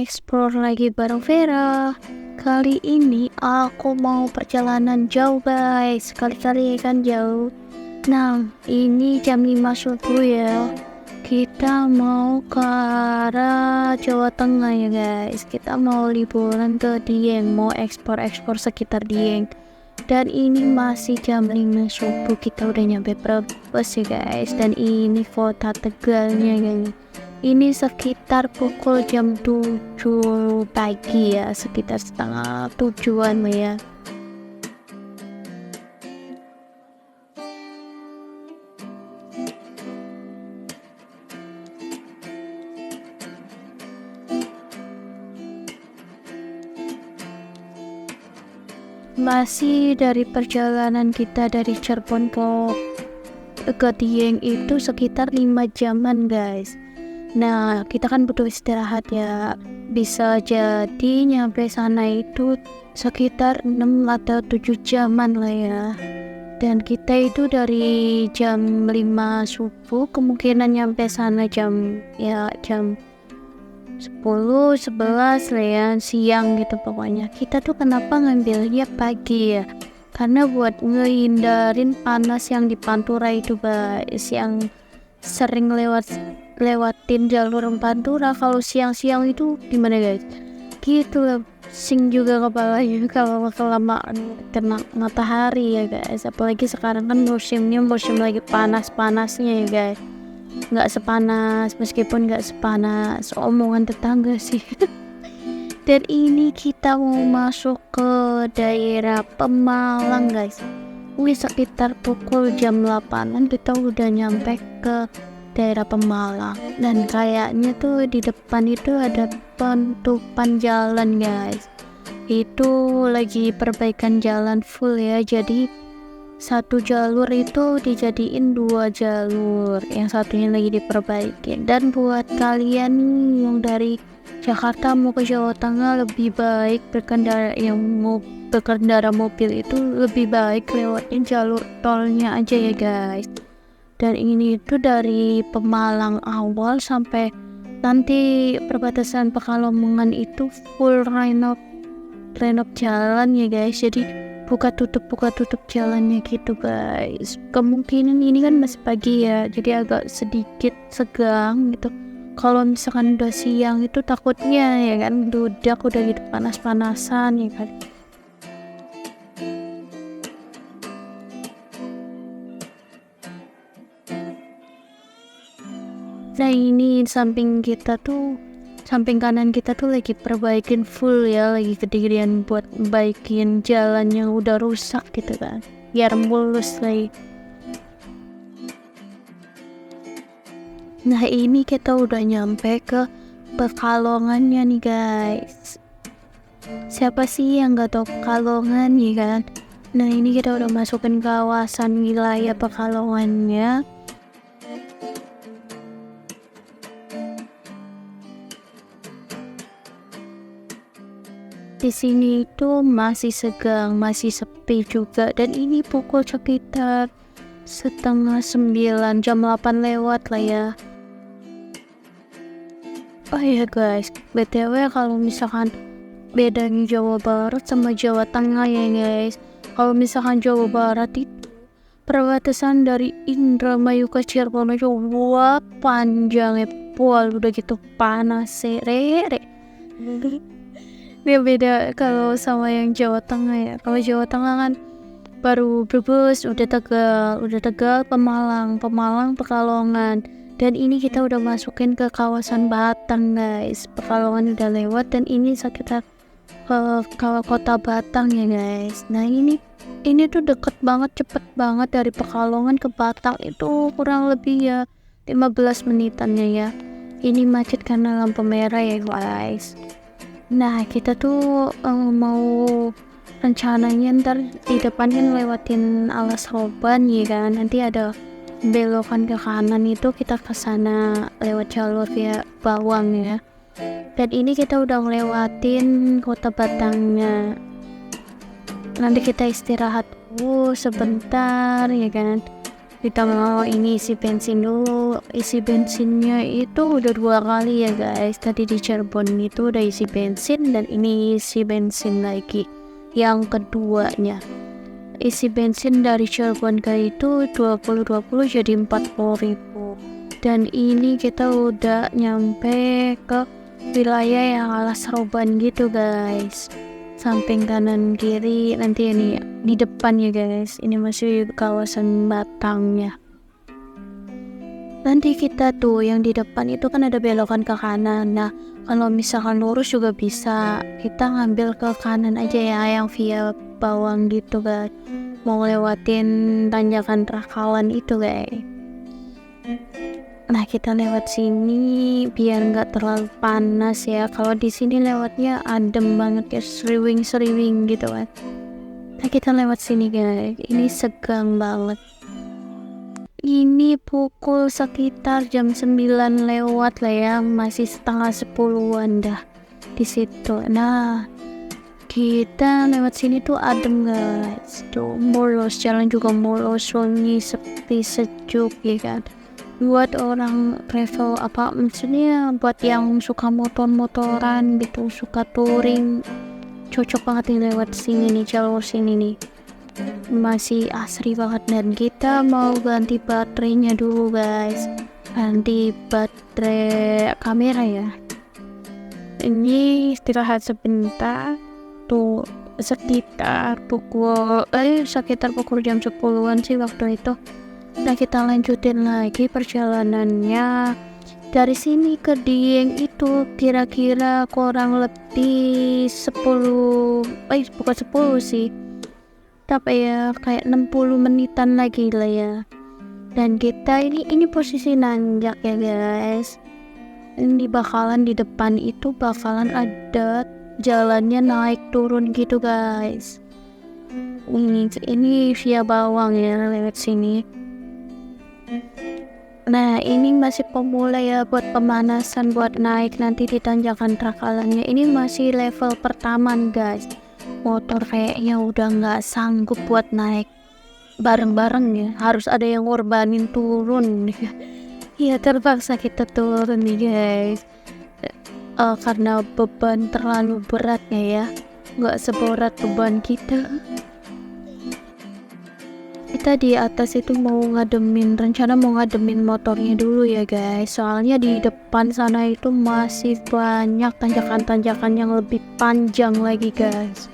explore lagi bareng Vera. Kali ini aku mau perjalanan jauh guys, sekali-kali kan jauh. Nah, ini jam 5 subuh ya. Kita mau ke arah Jawa Tengah ya guys. Kita mau liburan ke Dieng, mau ekspor sekitar Dieng. Dan ini masih jam 5 subuh, kita udah nyampe Brebes ya guys. Dan ini kota Tegalnya guys. Ini sekitar pukul jam 7 pagi ya, sekitar setengah 7-an lah ya. Masih dari perjalanan kita dari Cirebon ke Dieng itu sekitar 5 jaman guys. Nah, kita kan butuh istirahat ya. Bisa jadi nyampe sana itu sekitar 6 atau 7 jaman lah ya. Dan kita itu dari jam 5 subuh kemungkinan nyampe sana jam 10, 11 lah ya, siang gitu pokoknya. Kita tuh kenapa ngambilnya pagi ya? Karena buat ngehindarin panas yang di Pantura itu guys, yang sering lewatin jalur Pantura. Kalau siang-siang itu gimana guys, gitu lah, sing juga kepalanya kalau kelamaan kena matahari ya guys. Apalagi sekarang kan musim lagi panas-panasnya ya guys, meskipun nggak sepanas omongan tetangga sih. Dan ini kita mau masuk ke daerah Pemalang guys. Sekitar pukul jam 8-an kita udah nyampe ke daerah Pemalang. Dan kayaknya tuh di depan itu ada penutupan jalan guys. Itu lagi perbaikan jalan full ya. Jadi satu jalur itu dijadiin 2 jalur, yang satunya lagi diperbaiki. Dan buat kalian nih yang dari Jakarta mau ke Jawa Tengah, lebih baik berkendara mobil itu lebih baik lewatin jalur tolnya aja ya guys. Dan ini itu dari Pemalang awal sampai nanti perbatasan Pekalongan itu full renov jalan ya guys. Jadi buka tutup jalannya gitu guys. Kemungkinan ini kan masih pagi ya, jadi agak sedikit segang gitu. Kalau misalkan udah siang itu takutnya ya kan udah gitu panas-panasan ya kan. Nah, ini samping kanan kita tuh lagi perbaikin full ya, lagi kedirian buat baikin jalan yang udah rusak gitu kan, biar mulus lagi. Nah, ini kita udah nyampe ke Pekalongannya nih guys. Siapa sih yang gak tau Pekalongan ya kan? Nah, ini kita udah masukin kawasan wilayah Pekalongannya. Di sini itu masih segang, masih sepi juga. Dan ini pukul sekitar setengah 9, jam 8 lewat lah ya. Oh ya guys, BTW kalau misalkan bedanya Jawa Barat sama Jawa Tengah ya guys. Kalau misalkan Jawa Barat itu perbatasan dari Indramayu ke Cirebon aja wah panjang ya, udah gitu panas re. Dia beda kalau sama yang Jawa Tengah ya. Kalau Jawa Tengah kan baru Brebes, udah Tegal, Pemalang, Pekalongan. Dan ini kita udah masukin ke kawasan Batang guys. Pekalongan udah lewat dan ini sekitar kota Batang ya guys. Nah, ini tuh deket banget, cepet banget dari Pekalongan ke Batang itu kurang lebih ya 15 menitannya ya. Ini macet karena lampu merah ya guys. Nah, kita tuh mau rencananya ntar di depan kan lewatin Alas Roban ya kan, nanti ada belokan ke kanan itu kita ke sana lewat jalur via Bawang ya. Dan ini kita udah ngelewatin kota Batangnya. Nanti kita istirahat dulu sebentar ya kan. Kita mau ini isi bensin dulu. Isi bensinnya itu udah 2 kali ya guys. Tadi di Cirebon itu udah isi bensin, dan ini isi bensin lagi yang keduanya. Isi bensin dari Cirebon ke itu 20 jadi 40.000. Dan ini kita udah nyampe ke wilayah yang ala Seroban gitu guys. Samping kanan kiri nanti ini di depan ya guys, ini masih kawasan Batangnya. Nanti kita tuh yang di depan itu kan ada belokan ke kanan. Nah kalau misalkan lurus juga bisa, kita ngambil ke kanan aja ya, yang via Bawang gitu guys, mau lewatin tanjakan Rakawan itu guys. Nah kita lewat sini biar nggak terlalu panas ya. Kalau di sini lewatnya adem banget ya, seriwing gitu kan. Nah kita lewat sini guys, ini segang banget. Ini pukul sekitar jam 9 lewat lah ya, masih setengah 10-an dah di situ. Nah kita lewat sini tuh adem guys, tuh mulus, jalan juga mulus, sunyi, sepi, sejuk ya kan. Buat orang travel, apa maksudnya buat yang suka motor-motoran gitu, suka touring, cocok banget nih lewat sini nih, jalur sini nih, masih asri banget. Dan kita mau ganti baterainya dulu guys, ganti baterai kamera ya. Ini istirahat sebentar tuh, sekitar pukul jam 10-an sih waktu itu. Nah kita lanjutin lagi perjalanannya. Dari sini ke Dieng itu kira-kira kurang lebih bukan 10 sih, tapi ya kayak 60 menitan lagi lah ya. Dan kita ini posisi nanjak ya guys. Ini bakalan di depan itu bakalan ada jalannya naik turun gitu guys. Ini via Bawang ya, lewat sini. Nah ini masih pemula ya, buat pemanasan buat naik nanti di tanjakan Trakalannya. Ini masih level pertama guys. Motor kayaknya udah nggak sanggup buat naik bareng-bareng ya, harus ada yang ngorbanin turun. Ya terpaksa kita turun nih guys, karena beban terlalu berat ya, nggak seberat beban kita. Kita di atas itu rencana mau ngademin motornya dulu ya guys, soalnya di depan sana itu masih banyak tanjakan-tanjakan yang lebih panjang lagi guys.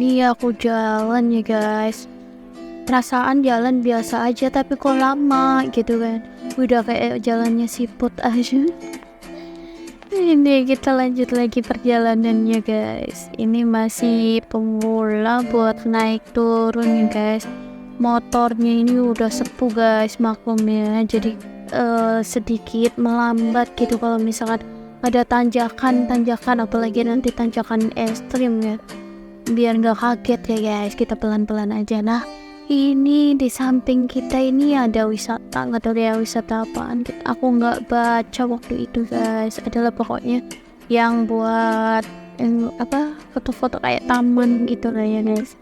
Nih aku jalan ya guys, perasaan jalan biasa aja tapi kok lama gitu kan, udah kayak jalannya siput aja. Ini kita lanjut lagi perjalanannya guys. Ini masih pemula buat naik turun ya guys. Motornya ini udah sepuh guys, maklum ya, jadi sedikit melambat gitu kalau misalkan ada tanjakan apalagi nanti tanjakan ekstrim ya, biar nggak kaget ya guys, kita pelan-pelan aja. Nah ini di samping kita ini ada wisata, nggak tahu ya wisata apaan, aku nggak baca waktu itu guys. Adalah pokoknya yang buat foto-foto kayak taman gitu lah ya guys.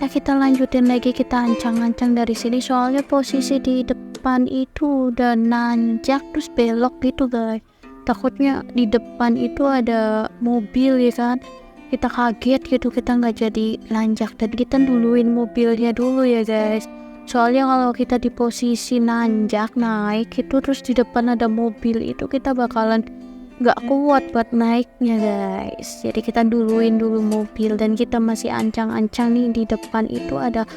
Nah kita lanjutin lagi, kita ancang-ancang dari sini soalnya posisi di depan itu udah nanjak terus belok gitu guys. takutnya di depan itu ada mobil ya kan, kita kaget gitu, kita nggak jadi nanjak dan kita duluin mobilnya dulu ya guys. Soalnya kalau kita di posisi nanjak naik itu terus di depan ada mobil, itu kita bakalan nggak kuat buat naiknya guys. Jadi kita duluin dulu mobil dan kita masih ancang-ancang nih, di depan itu ada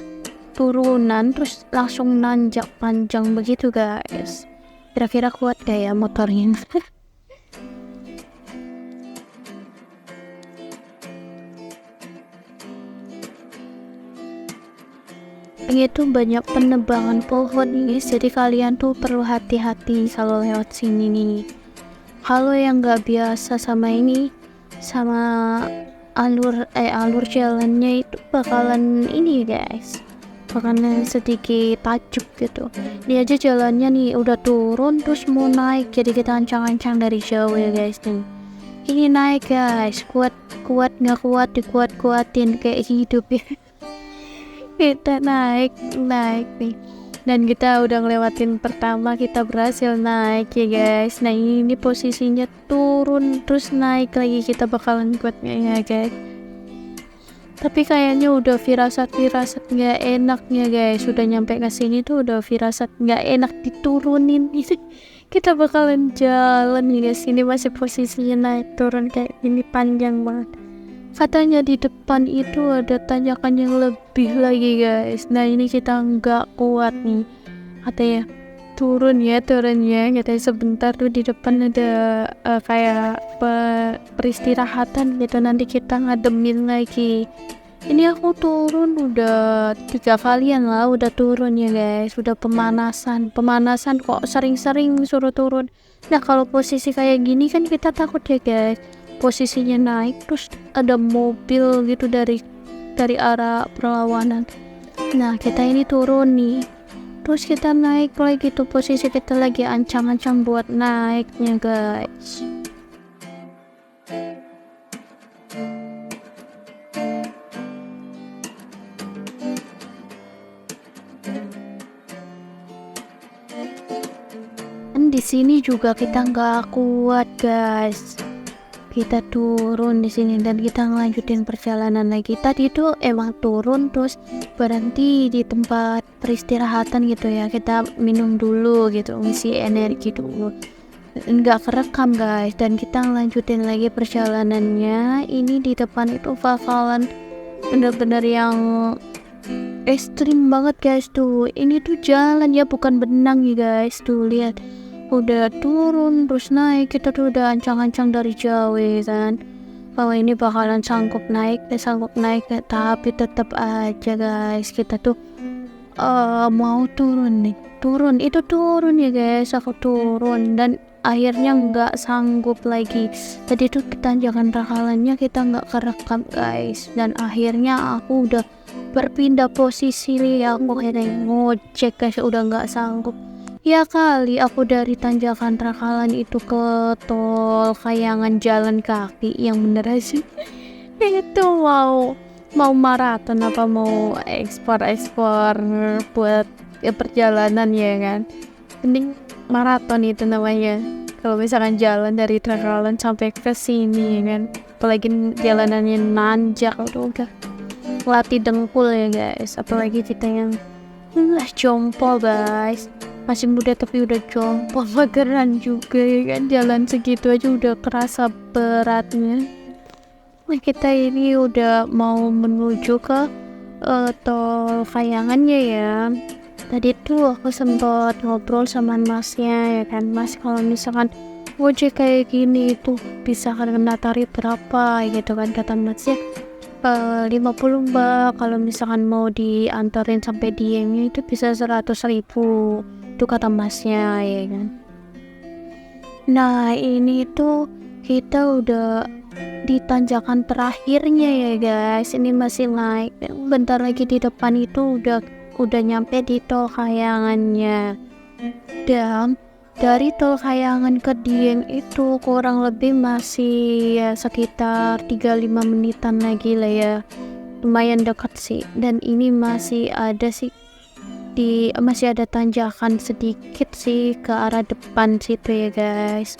turunan terus langsung nanjak panjang begitu guys. Kira-kira kuat gak ya motornya? Ini tuh banyak penebangan pohon nih, jadi kalian tuh perlu hati-hati kalau lewat sini nih. Kalau yang nggak biasa sama ini, sama alur jalannya itu bakalan ini guys, bakalan sedikit tajuk gitu. Dia aja jalannya nih udah turun terus mau naik, jadi kita ancang-ancang dari jauh ya guys nih. Ini naik guys, kuat nggak kuat dikuat-kuatin kayak hidup ya. Kita naik nih, dan kita udah ngelewatin pertama, kita berhasil naik ya guys. Nah ini posisinya turun terus naik lagi, kita bakalan kuatnya ya guys. Tapi kayaknya udah firasat nggak enaknya guys, udah nyampe ke sini tuh udah firasat nggak enak diturunin gitu. Kita bakalan jalan ya guys, ini masih posisinya naik turun kayak gini panjang banget. Katanya di depan itu ada tanjakan yang lebih lagi guys. Nah ini kita nggak kuat nih, katanya turunnya katanya sebentar tuh di depan ada kayak peristirahatan gitu, nanti kita ngademin lagi. Ini aku turun udah 3 kalian lah, udah turun ya guys, udah pemanasan kok sering-sering suruh turun. Nah kalau posisi kayak gini kan kita takut ya guys, posisinya naik terus ada mobil gitu dari arah perlawanan. Nah kita ini turun nih, terus kita naik lagi tuh, posisi kita lagi ancang-ancang buat naiknya guys. Dan di sini juga kita nggak kuat guys, kita turun di sini dan kita ngelanjutin perjalanan lagi. Tadi itu emang turun terus berhenti di tempat peristirahatan gitu ya, kita minum dulu gitu, ngisi energi dulu, nggak kerekam guys, dan kita ngelanjutin lagi perjalanannya. Ini di depan itu bakalan bener-bener yang ekstrim banget guys. Tuh ini tuh jalan ya, bukan benang ya guys, tuh lihat udah turun terus naik, kita tuh udah ancang-ancang dari jauh ya kan. Kalau ini bakalan sanggup naik, tapi tetap aja guys kita tuh mau turun ya guys. Aku turun dan akhirnya nggak sanggup lagi. Tadi tuh tanjakan rakalannya kita nggak kerekam guys, dan akhirnya aku udah berpindah posisi nih, aku akhirnya ngojek guys, udah nggak sanggup. Ya kali aku dari tanjakan Trakalan itu ke tol Kayangan jalan kaki, yang bener aja. Itu mau maraton apa mau ekspor buat perjalanan ya kan. Mending maraton itu namanya. Kalau misalkan jalan dari Trakalan sampai ke sini ya kan. Apalagi jalanannya nanjak, udah latih dengkul ya guys. Apalagi kita yang jompo guys, masih muda tapi udah jompo, mageran juga ya kan, jalan segitu aja udah kerasa beratnya. Nah kita ini udah mau menuju ke tol Kayangannya ya. Tadi tuh aku sempat ngobrol sama masnya ya kan, mas kalau misalkan ojek kayak gini tuh bisa kena tarif berapa gitu kan, kata masnya 50 mbak, kalau misalkan mau diantarin sampai DM-nya itu bisa 100.000, itu kata masnya ya kan. Nah ini tuh kita udah di tanjakan terakhirnya ya guys, ini masih naik, bentar lagi di depan itu udah nyampe di tol Kayangannya. Dan dari tol Kayangan ke Dieng itu kurang lebih masih ya sekitar 35 menitan lagi lah ya, lumayan dekat sih. Dan ini masih ada tanjakan sedikit sih ke arah depan situ ya guys.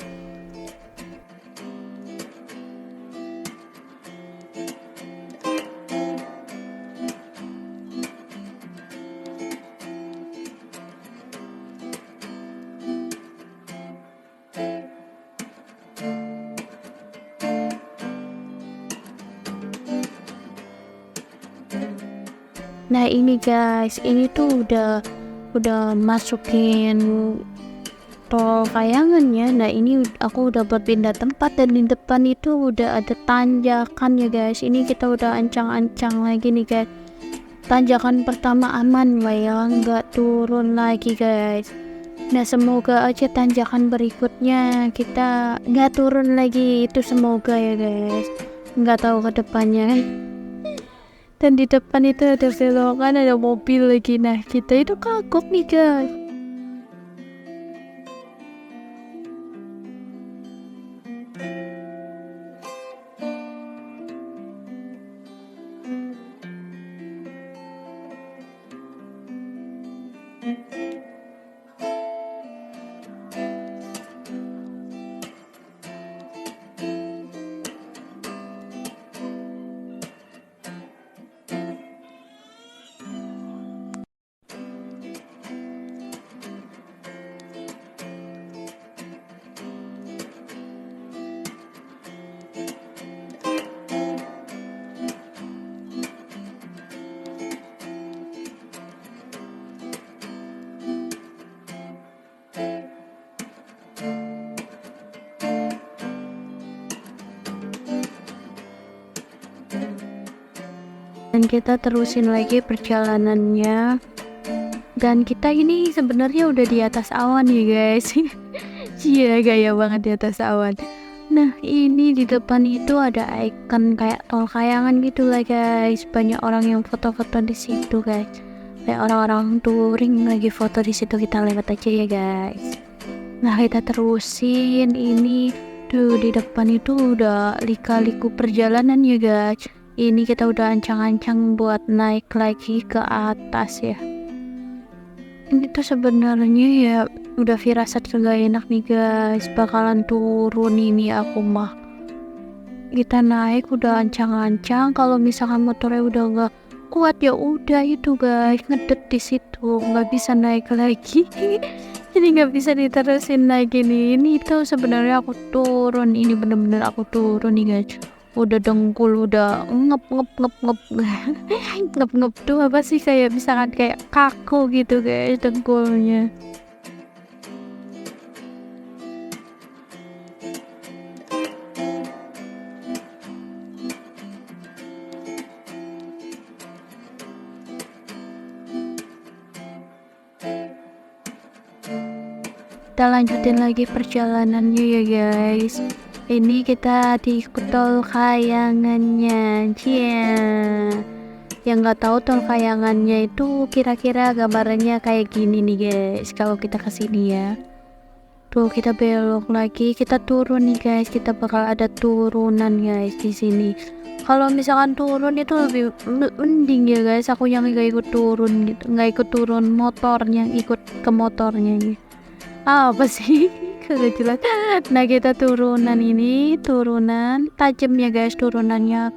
Nah ini guys, ini tuh udah masukin tol Kayangannya. Nah ini aku udah berpindah tempat, dan di depan itu udah ada tanjakan ya guys. Ini kita udah ancang-ancang lagi nih guys. Tanjakan pertama aman lah ya, nggak turun lagi guys. Nah semoga aja tanjakan berikutnya kita nggak turun lagi, itu semoga ya guys. Nggak tahu ke depannya. Dan di depan itu ada selokan, ada mobil lagi. Nah kita itu kagok nih guys. Dan kita terusin lagi perjalanannya. Dan kita ini sebenarnya udah di atas awan ya guys. Iya, gaya banget di atas awan. Nah ini di depan itu ada icon kayak tol Kayangan gitu lah guys. Banyak orang yang foto-foto di situ guys. Kayak orang-orang touring lagi foto di situ, kita lewat aja ya guys. Nah kita terusin ini. Tuh di depan itu udah lika-liku perjalanan ya guys. Ini kita udah ancang-ancang buat naik lagi ke atas ya. Ini tuh sebenarnya ya udah firasat kagak enak nih guys, bakalan turun ini aku mah. Kita naik udah ancang-ancang, kalau misalkan motornya udah nggak kuat ya udah itu guys, ngedet di situ, nggak bisa naik lagi. Jadi nggak bisa diterusin lagi nih. Ini tuh sebenarnya aku turun, ini bener-bener aku turun nih guys. Udah dengkul udah ngep ngep tuh apa sih, kayak misalkan kayak kaku gitu guys dengkulnya. Kita lanjutin lagi perjalanannya ya guys. Ini kita di tol Kayangannya. Cia. Yang nggak tahu tol Kayangannya itu kira-kira gambarannya kayak gini nih guys. Kalau kita kesini ya. Tuh kita belok lagi, kita turun nih guys. Kita bakal ada turunan guys di sini. Kalau misalkan turun itu lebih mending ya guys. Aku yang nggak ikut turun gitu, nggak ikut turun, motornya ikut ke motornya gitu. Apa sih? Kagak jelas. Nah kita turunan ini, turunan tajam ya guys turunannya.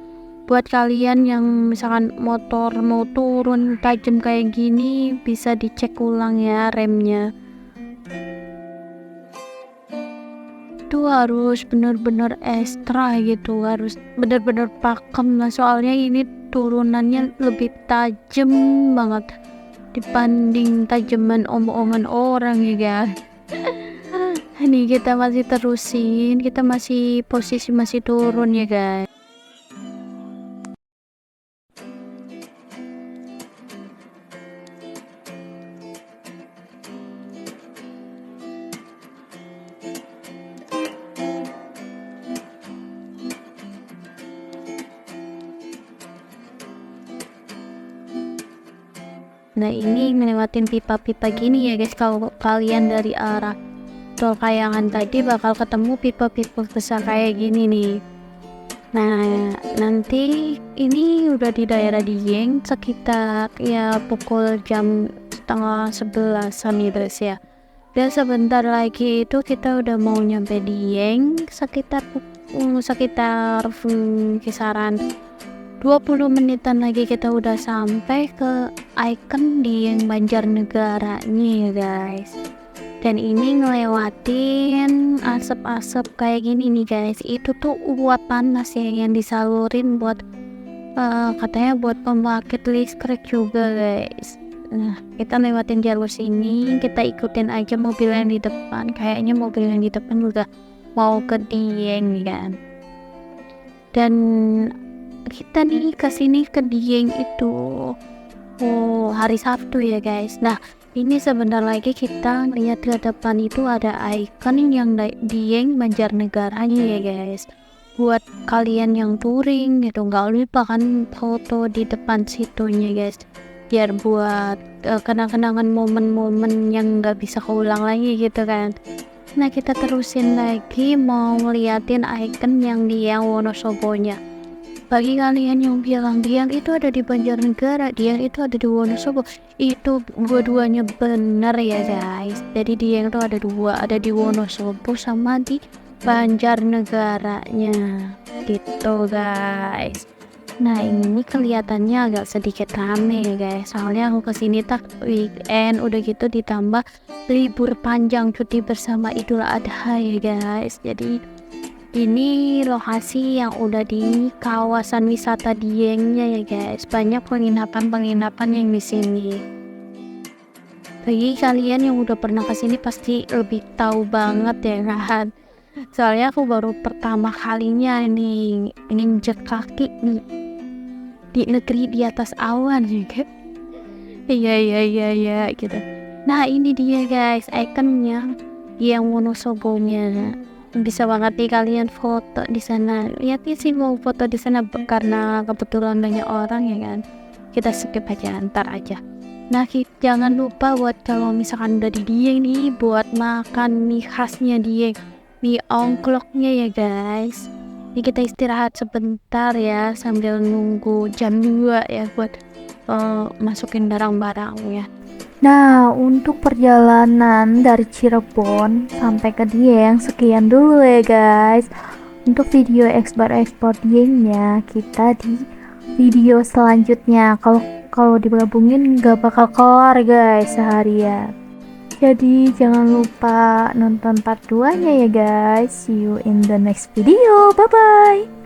Buat kalian yang misalkan motor mau turun tajam kayak gini, bisa dicek ulang ya remnya. Itu harus bener-bener ekstra gitu, harus bener-bener pakem lah, soalnya ini turunannya lebih tajam banget dibanding tajaman omong-omongan orang ya guys. Nih kita masih terusin, kita masih posisi masih turun ya guys. Nah ini melewatin pipa-pipa gini ya guys. Kalau kalian dari arah tol Kayangan tadi bakal ketemu pipa-pipa besar kayak gini nih. Nah nanti ini udah di daerah Dieng sekitar ya pukul jam setengah 11an nih guys ya. Dan sebentar lagi itu kita udah mau nyampe Dieng sekitar kisaran 20 menitan lagi kita udah sampai ke icon Dieng Banjarnegaranya ya guys. Dan ini ngelewatin asap-asap kayak gini nih guys. Itu tuh uap panas ya yang disalurin buat katanya buat pembangkit listrik juga guys. Nah, kita lewatin jalur sini, kita ikutin aja mobil yang di depan. Kayaknya mobil yang di depan juga mau ke Dieng kan. Dan kita nih kesini ke Dieng itu hari Sabtu ya guys. Nah, ini sebentar lagi kita lihat ke depan itu ada icon yang Dieng Banjarnegaranya ya guys. Buat kalian yang touring gitu, nggak lupa kan foto di depan situnya guys, biar buat kenang-kenangan momen-momen yang nggak bisa keulang lagi gitu kan. Nah, kita terusin lagi mau ngeliatin icon yang di Wonosobonya. Bagi kalian yang bilang Dieng itu ada di Banjarnegara, Dieng itu ada di Wonosobo, itu dua-duanya benar ya guys. Jadi Dieng itu ada dua, ada di Wonosobo sama di Banjarnegaranya gitu guys. Nah, ini kelihatannya agak sedikit rame ya guys, soalnya aku kesini tak weekend, udah gitu ditambah libur panjang cuti bersama Idul Adha ya guys. Jadi ini lokasi yang udah di kawasan wisata Diengnya ya guys, banyak penginapan yang di sini. Bagi kalian yang udah pernah kesini pasti lebih tahu banget ya kan. Soalnya aku baru pertama kalinya ini nginjek kaki di negeri di atas awan juga. Iya gitu. Nah, ini dia guys ikonnya yang Wonosobonya. Bisa banget nih kalian foto di sana. Lihatnya sih mau foto di sana karena kebetulan banyak orang ya kan. Kita skip aja, ntar aja. Nah, jangan lupa buat kalau misalkan udah di Dieng nih buat makan mie khasnya Dieng, mie ongkloknya ya guys. Ini kita istirahat sebentar ya sambil nunggu jam 2 ya buat masukin barang-barangnya. Nah, untuk perjalanan dari Cirebon sampai ke Dieng sekian dulu ya guys. Untuk video ekspor Diengnya kita di video selanjutnya. Kalau digabungin nggak bakal kelar guys seharian. Jadi jangan lupa nonton part 2 nya ya guys. See you in the next video. Bye bye.